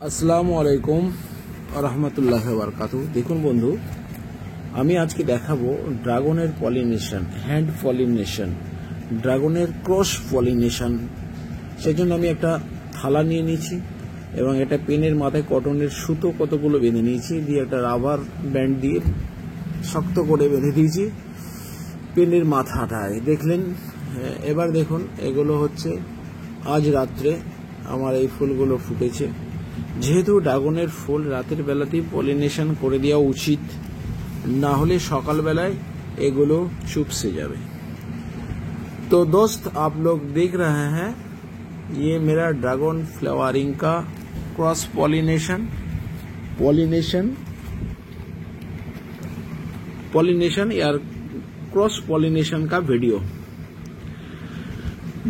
আসসালামু আলাইকুম রহমতুল্লাহ বারকাতু। দেখুন বন্ধু, আমি আজকে দেখাবো ড্রাগনের পলিনেশন, হ্যান্ড পলিনেশন, ড্রাগনের ক্রস পলিনেশন। সেজন্য আমি একটা থালা নিয়ে নিয়েছি এবং এটা পেনের মাথায় কটনের সুতো কতগুলো বেঁধে নিয়েছি, দিয়ে একটা রাবার ব্যান্ড দিয়ে শক্ত করে বেঁধে দিয়েছি পেনের মাথাটায়। দেখলেন? এবার দেখুন, এগুলো হচ্ছে আজ রাত্রে আমার এই ফুলগুলো ফুটেছে। যেহেতু ড্রাগনের ফুল রাতের বেলাতেই পলিনেশন করে দেওয়া উচিত, না হলে সকালবেলায় এগুলো चुप যাবে। तो दोस्त, आप लोग देख रहे हैं ये मेरा ड्रैगन फ्लावरिंग का क्रॉस पॉलिनेशन या क्रॉस पॉलिनेशन का वीडियो।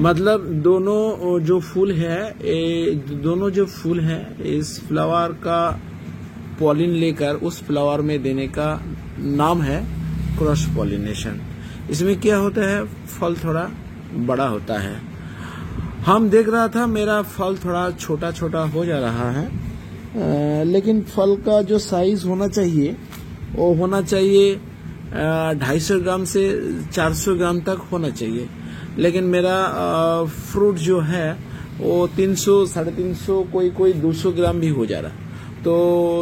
मतलब दोनों जो फूल है इस फ्लावर का पॉलिन लेकर उस फ्लावर में देने का नाम है क्रॉस पॉलिनेशन। इसमें क्या होता है, फल थोड़ा बड़ा होता है। हम देख रहा था मेरा फल थोड़ा छोटा छोटा हो जा रहा है, लेकिन फल का जो साइज होना चाहिए वो होना चाहिए 250 ग्राम से 400 ग्राम तक होना चाहिए। लेकिन मेरा फ्रूट जो है वो 300, 350, कोई 200 ग्राम भी हो जा रहा। तो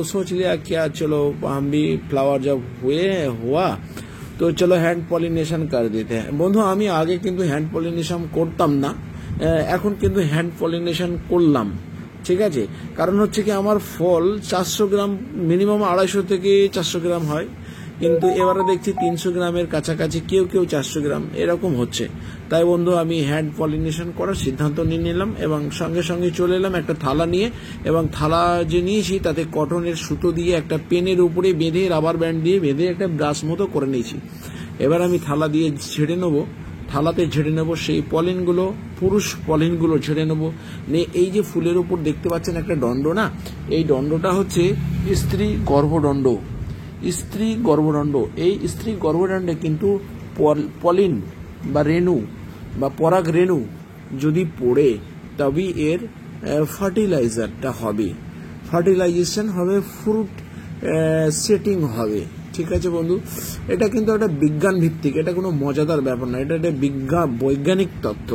सोच लिया क्या, चलो हम भी फ्लावर जब हुआ तो चलो हैंड पॉलिनेशन कर देते हैं। বন্ধু, আমি আগে কিন্তু হ্যান্ড পলিনেশন করতাম না, এখন কিন্তু হ্যান্ড পলিনেশন করলাম। ঠিক আছে, কারণ হচ্ছে কি আমার ফল 400 গ্রাম, মিনিমাম 250 থেকে 400 গ্রাম হয়, কিন্তু এবারে দেখছি 300 গ্রামের কাছাকাছি, কেউ 400 গ্রাম এরকম হচ্ছে। তাই বন্ধু, আমি হ্যান্ড পলিনেশন করার সিদ্ধান্ত নিয়ে নিলাম এবং সঙ্গে সঙ্গে চলে এলাম একটা থালা নিয়ে, এবং থালা যে নিয়েছি তাতে কটনের সুতো দিয়ে একটা পেনের উপরে বেঁধে, রাবার ব্যান্ড দিয়ে বেঁধে একটা ব্রাশ মতো করে নিয়েছি। এবার আমি থালা দিয়ে ছেড়ে নেবো, থালাতে ঝেড়ে নেব সেই পলিনগুলো, পুরুষ পলিনগুলো ঝেড়ে নেব। এই যে ফুলের উপর দেখতে পাচ্ছেন একটা দণ্ড, না, এই দণ্ডটা হচ্ছে স্ত্রী গর্ভদণ্ড। স্ত্রী গর্ভদণ্ড, এই স্ত্রী গর্ভদণ্ডে কিন্তু পলিন বা রেণু বা পরাগ রেণু যদি পড়ে তবেই এর ফার্টিলাইজারটা হবে, ফার্টিলাইজেশন হবে, ফ্রুট সেটিং হবে। ঠিক আছে বন্ধু, এটা কিন্তু একটা বিজ্ঞান ভিত্তিক, এটা কোনো মজাদার ব্যাপার না, এটা একটা বৈজ্ঞানিক তথ্য।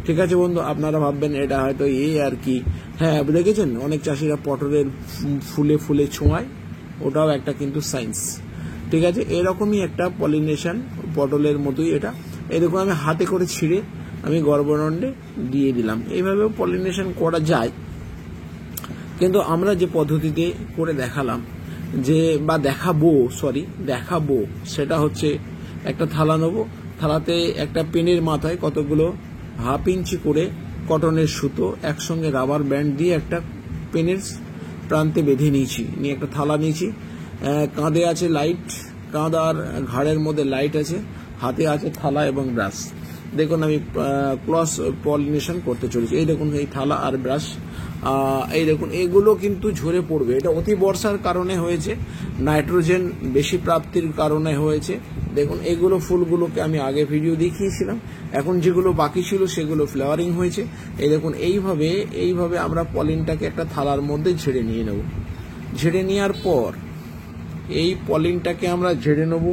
ঠিক আছে বন্ধু, আপনারা ভাববেন এটা হয়তো আর কি। হ্যাঁ, দেখেছেন অনেক চাষিরা পটলের ফুলে ফুলে ছোঁয়ায়, ওটাও একটা কিন্তু সায়েন্স। ঠিক আছে, এরকমই একটা পলিনেশন, পটলের মতোই এটা। এরকম আমি হাতে করে ছিঁড়ে আমি গর্ভদণ্ডে দিয়ে দিলাম। এইভাবেও পলিনেশন করা যায়, কিন্তু আমরা যে পদ্ধতিতে করে দেখালাম বা দেখাবো সেটা হচ্ছে একটা থালা নেব, থালাতে একটা পেনের মাথায় কতগুলো 1/2 ইঞ্চি করে কটনের সুতো একসঙ্গে রাবার ব্যান্ড দিয়ে একটা পেনের প্রান্তে বেঁধে নিয়েছি, নিয়ে একটা থালা নিয়েছি। কাঁধে আছে লাইট, কাঁধ আর ঘাড়ের মধ্যে লাইট আছে, হাতে আছে থালা এবং ব্রাশ। দেখুন আমি ক্রস পলিনেশন করতে চলেছি। এই দেখুন, এই থালা আর ব্রাশ, এই দেখুন এগুলো কিন্তু ঝরে পড়বে। এটা অতি বর্ষার কারণে হয়েছে, নাইট্রোজেন বেশি প্রাপ্তির কারণে হয়েছে। দেখুন এগুলো ফুলগুলোকে আমি আগে ভিডিও দেখিয়েছিলাম, এখন যেগুলো বাকি ছিল সেগুলো ফ্লাওয়ারিং হয়েছে। এই দেখুন এইভাবে আমরা পলিনটাকে একটা থালার মধ্যে ঝেড়ে নিয়ে নেব। ঝেড়ে নেওয়ার পর এই পলিনটাকে আমরা ঝেড়ে নেব,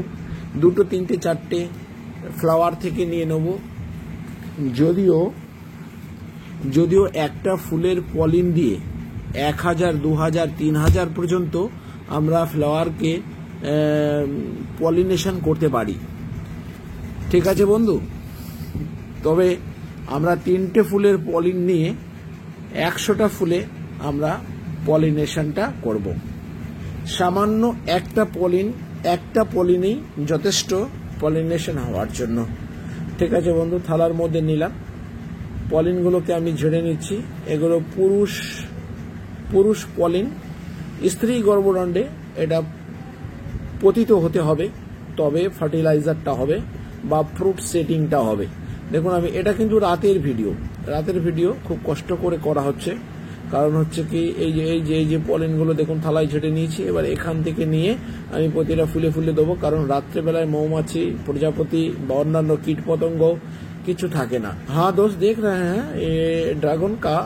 2, 3, 4টে ফ্লাওয়ার থেকে নিয়ে নেব। যদিও একটা ফুলের পলিন দিয়ে 1000, 2000, 3000 পর্যন্ত আমরা ফ্লাওয়ারকে পলিনেশন করতে পারি। ঠিক আছে বন্ধু, তবে আমরা 3টে ফুলের পলিন নিয়ে 100টা ফুলে আমরা পলিনেশনটা করব। সামান্য একটা পলিনেই যথেষ্ট পলিনেশন হওয়ার জন্য। ঠিক আছে বন্ধু, থালার মধ্যে নিলাম, পলিনগুলোকে আমি ঝেড়ে নিচ্ছি। এগুলো পুরুষ পলিন, স্ত্রী গর্ভদণ্ডে এটা পতিত হতে হবে, তবে ফার্টিলাইজারটা হবে বা ফ্রুট সেটিংটা হবে। দেখুন এটা কিন্তু রাতের ভিডিও খুব কষ্ট করে করা হচ্ছে, কারণ হচ্ছে কি এই যে পলিনগুলো দেখুন থালায় ঝেড়ে নিয়েছি। এবার এখান থেকে নিয়ে আমি প্রতিটা ফুলে ফুলে দেবো, কারণ রাত্রেবেলায় মৌমাছি, প্রজাপতি বা অন্যান্য কীট পতঙ্গ কিছু থাকে না। हाँ दोस्त, देख रहे हैं ये ड्रैगन का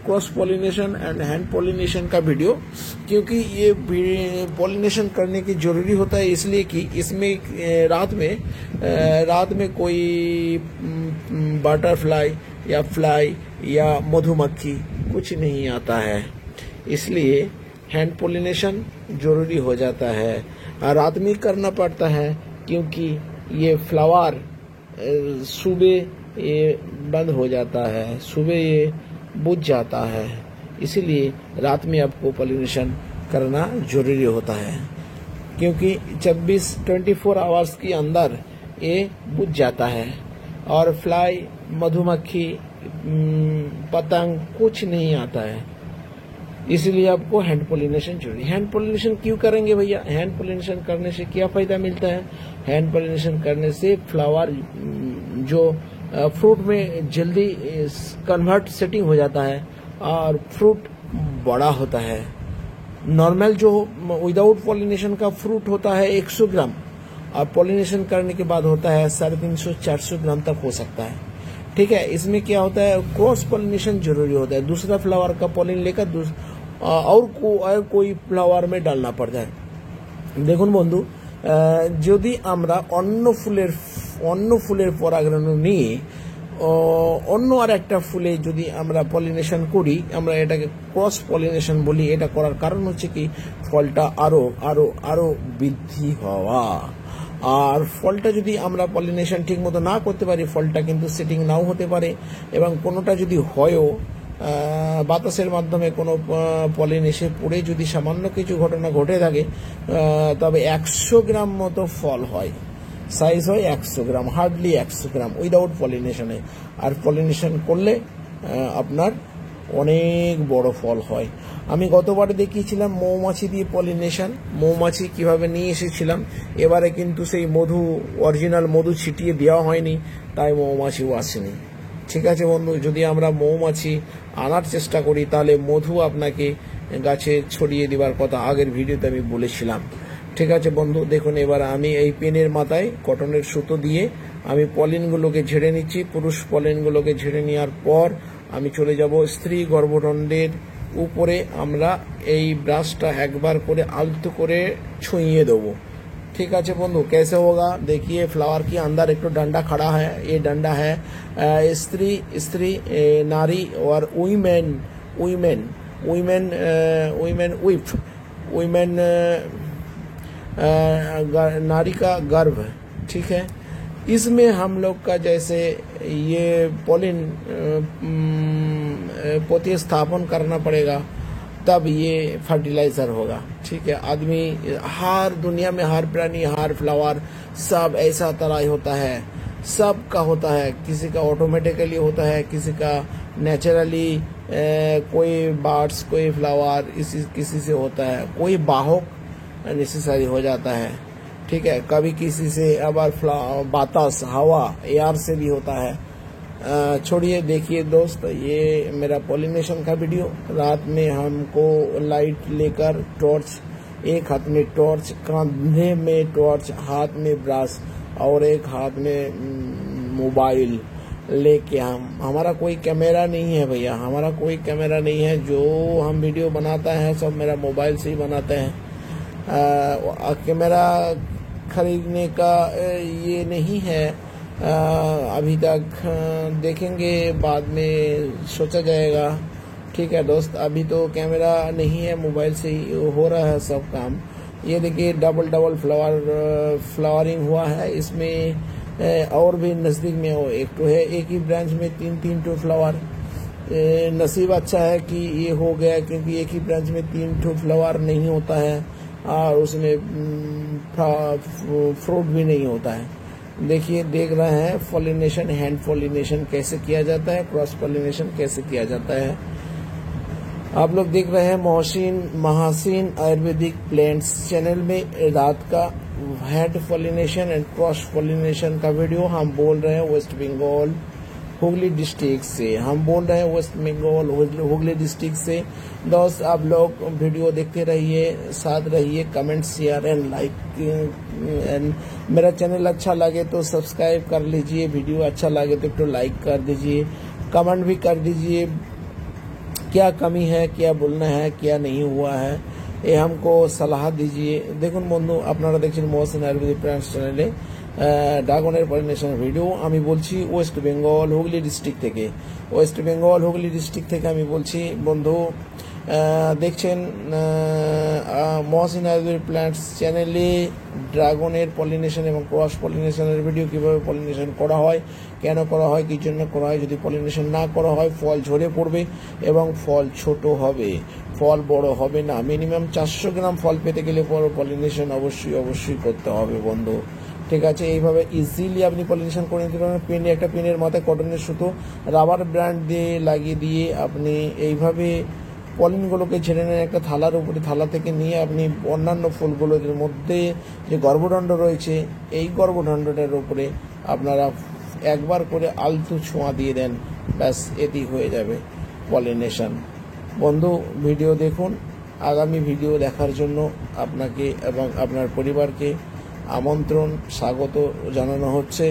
cross pollination and hand pollination का वीडियो, क्योंकि ये पॉलिनेशन करने की जरूरी होता है, इसलिए कि इसमें रात में कोई बटरफ्लाई या फ्लाई या मधुमक्खी कुछ नहीं आता है, इसलिए हैंड पॉलिनेशन जरूरी हो जाता है। रात में करना पड़ता है क्योंकि ये फ्लावर सुबह ये बंद हो जाता है, सुबह ये बुझ जाता है, इसीलिए रात में आपको पॉलिनेशन करना जरूरी होता है, क्योंकि 24 आवर्स के अंदर ये बुझ जाता है और फ्लाई, मधुमक्खी, पतंग कुछ नहीं आता है, इसलिए आपको हैंड पॉलिनेशन जरूरी। हैंड पॉलिनेशन क्यों करेंगे भैया? हैंड पॉलिनेशन करने से क्या फायदा मिलता है? हैंड पॉलिनेशन करने से फ्लावर जो फ्रूट में जल्दी कन्वर्ट सेटिंग हो जाता है और फ्रूट बड़ा होता है। नॉर्मल जो विदाउट पॉलिनेशन का फ्रूट होता है 100 ग्राम और पॉलिनेशन करने के बाद होता है 350-400 ग्राम तक हो सकता है। ठीक है, इसमें क्या होता है, क्रॉस पॉलिनेशन जरूरी होता है, दूसरा फ्लावर का पॉलिन लेकर और कोई फ्लावर में डालना पड़ता है। देखুন বন্ধু, যদি আমরা অন্য ফুলের পরাগরেণু নিয়ে অন্য আর একটা ফুলে যদি আমরা পলিনেশন করি, আমরা এটাকে ক্রস পলিনেশন বলি। এটা করার কারণ হচ্ছে কি, ফলটা আরো আরো আরো বৃদ্ধি হওয়া। আর ফলটা যদি আমরা পলিনেশন ঠিক মতো না করতে পারি, ফলটা কিন্তু সেটিং নাও হতে পারে, এবং কোনোটা যদি হয়ও বাতাসের মাধ্যমে কোনো পলিন এসে পড়ে যদি সামান্য কিছু ঘটনা ঘটে থাকে, তবে 100 গ্রাম মতো ফল হয়, সাইজ হয় 100 গ্রাম, হার্ডলি 100 গ্রাম উইদাউট পলিনেশনে। আর পলিনেশন করলে আপনার অনেক বড় ফল হয়। আমি গতবারে দেখিয়েছিলাম মৌমাছি দিয়ে পলিনেশন, মৌমাছি কিভাবে নিয়ে এসেছিলাম। এবারে কিন্তু সেই অরিজিনাল মধু ছিটিয়ে দেওয়া হয়নি, তাই মৌমাছিও আসেনি। ঠিক আছে বন্ধু, যদি আমরা মৌমাছি আনার চেষ্টা করি তাহলে মধু আপনাকে গাছে ছড়িয়ে দেওয়ার কথা আগের ভিডিওতে আমি বলেছিলাম। ঠিক আছে বন্ধু, দেখুন এবার আমি এই পেনের মাথায় কটনের সুতো দিয়ে আমি পলিনগুলোকে ঝেড়ে নিচ্ছি। পুরুষ পলিনগুলোকে ঝেড়ে নেওয়ার পর আমি চলে যাব স্ত্রী গর্ভদণ্ডের উপরে। আমরা এই ব্রাশটা একবার করে আলতো করে छुइए देवो। ठीक है बंधु, कैसे होगा देखिए, फ्लावर के अंदर एक तो डंडा खड़ा है, ये डंडा है स्त्री नारी और वीमेन नारी का गर्भ। ठीक है, इसमें हम लोग का जैसे ये पॉलिन प्रतिस्थापन करना पड़ेगा, तब ये फर्टिलाइजर होगा। ठीक है, आदमी हर दुनिया में हर प्राणी हर फ्लावर सब ऐसा तरह होता है, सबका होता है, किसी का ऑटोमेटिकली होता है, किसी का नेचुरली, कोई बर्ड्स कोई फ्लावर किसी से होता है, कोई बाहक नेसेसरी हो जाता है। ठीक है, कभी किसी से अबर बातास हवा एयर से भी होता है। छोड़िए, देखिए दोस्त, ये मेरा पॉलिनेशन का वीडियो। रात में हमको लाइट लेकर टॉर्च, एक हाथ में टॉर्च, कंधे में टॉर्च, हाथ में ब्रश और एक हाथ में मोबाइल लेके हमारा कोई कैमरा नहीं है भैया, हमारा कोई कैमरा नहीं है। जो हम वीडियो बनाता है सब मेरा मोबाइल से ही बनाते हैं। कैमरा खरीदने का ये नहीं है, अभी तक देखेंगे, बाद में सोचा जाएगा। ठीक है दोस्त, अभी तो कैमरा नहीं है, मोबाइल से ही हो रहा है सब काम। ये देखिए डबल फ्लावरिंग हुआ है, इसमें और भी नजदीक में हो एक तो है, एक ही ब्रांच में 3 ठो फ्लावर। नसीब अच्छा है कि ये हो गया, क्योंकि एक ही ब्रांच में 3 ठो फ्लावर नहीं होता है और उसमें फ्रूट भी नहीं होता है। देखिए, देख रहे हैं पॉलिनेशन, हैंड पॉलिनेशन कैसे किया जाता है, क्रॉस पॉलिनेशन कैसे किया जाता है। आप लोग देख रहे हैं महासीन आयुर्वेदिक प्लांट्स चैनल में रात का hand pollination and cross pollination का वीडियो। हम बोल रहे हैं वेस्ट बंगाल हुगली डिस्ट्रिक्ट से, हुगली डिस्ट्रिक्ट से। दोस्त, आप लोग वीडियो देखते रहिए, साथ रहिए, comment share and like. And मेरा चैनल अच्छा लगे तो सब्सक्राइब कर लीजिए, वीडियो अच्छा लगे तो लाइक कर दीजिए, कमेंट भी कर दीजिए। क्या कमी है, क्या बोलना है, क्या नहीं हुआ है, ये हमको सलाह दीजिए। দেখুন বন্ধু, আপনারা দেখছেন মহসিন আয়ুর্বেদিক প্ল্যান্টস চ্যানেলে ড্রাগনের পলিনেশন ভিডিও। আমি বলছি ওয়েস্ট বেঙ্গল হুগলি ডিস্ট্রিক্ট থেকে। ওয়েস্ট বেঙ্গল হুগলি ডিস্ট্রিক্ট থেকে আমি বলছি বন্ধু। দেখছেন মহসিন আয়ুর্বেদিক প্ল্যান্টস চ্যানেলে ড্রাগনের পলিনেশন এবং ক্রস পলিনেশনের ভিডিও, কিভাবে পলিনেশন করা হয়, কেন করা হয়, কি জন্য করা হয়। যদি পলিনেশন না করা হয় ফল ঝরে পড়বে এবং ফল ছোট হবে, ফল বড় হবে না। মিনিমাম 400 গ্রাম ফল পেতে গেলে পলিনেশন অবশ্যই করতে হবে বন্ধু। ঠিক আছে, এইভাবে ইজিলি আপনি পলিনেশন করে নিতে পারবেন। পেনে একটা পেনের মাথায় কটনের সুতো রাবার ব্যান্ড দিয়ে লাগিয়ে দিয়ে আপনি এইভাবে পলিনগুলোকে ছেড়ে নেন একটা থালার উপরে। থালা থেকে নিয়ে আপনি অন্যান্য ফুলগুলোর মধ্যে যে গর্ভদণ্ড রয়েছে এই গর্ভদণ্ডটার উপরে আপনারা একবার করে আলতু ছোঁয়া দিয়ে দেন, ব্যাস এটি হয়ে যাবে পলিনেশন। বন্ধু ভিডিও দেখুন, আগামী ভিডিও দেখার জন্য আপনাকে এবং আপনার পরিবারকে আমন্ত্রণ, স্বাগত জানানো হচ্ছে।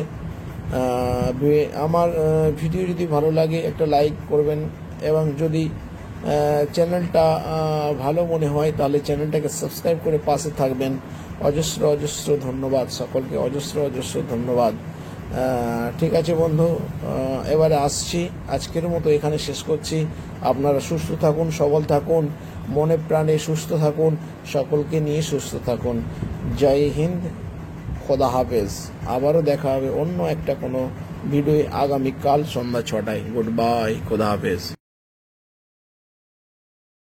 আমার ভিডিও যদি ভালো লাগে একটা লাইক করবেন এবং যদি চ্যানেলটা ভালো মনে হয় তাহলে চ্যানেলটাকে সাবস্ক্রাইব করে পাশে থাকবেন। অজস্র ধন্যবাদ সকলকে, অজস্র ধন্যবাদ। ঠিক আছে বন্ধু, এবারে আসছি, আজকের মতো এখানে শেষ করছি। আপনারা সুস্থ থাকুন, সবল থাকুন, মনে প্রাণে সুস্থ থাকুন, সকলকে নিয়ে সুস্থ থাকুন। জয় হিন্দ, খোদা হাফেজ। আবারও দেখা হবে অন্য একটা কোনো ভিডিও আগামীকাল সন্ধ্যা 6টায়। গুড বাই, খোদা হাফেজ।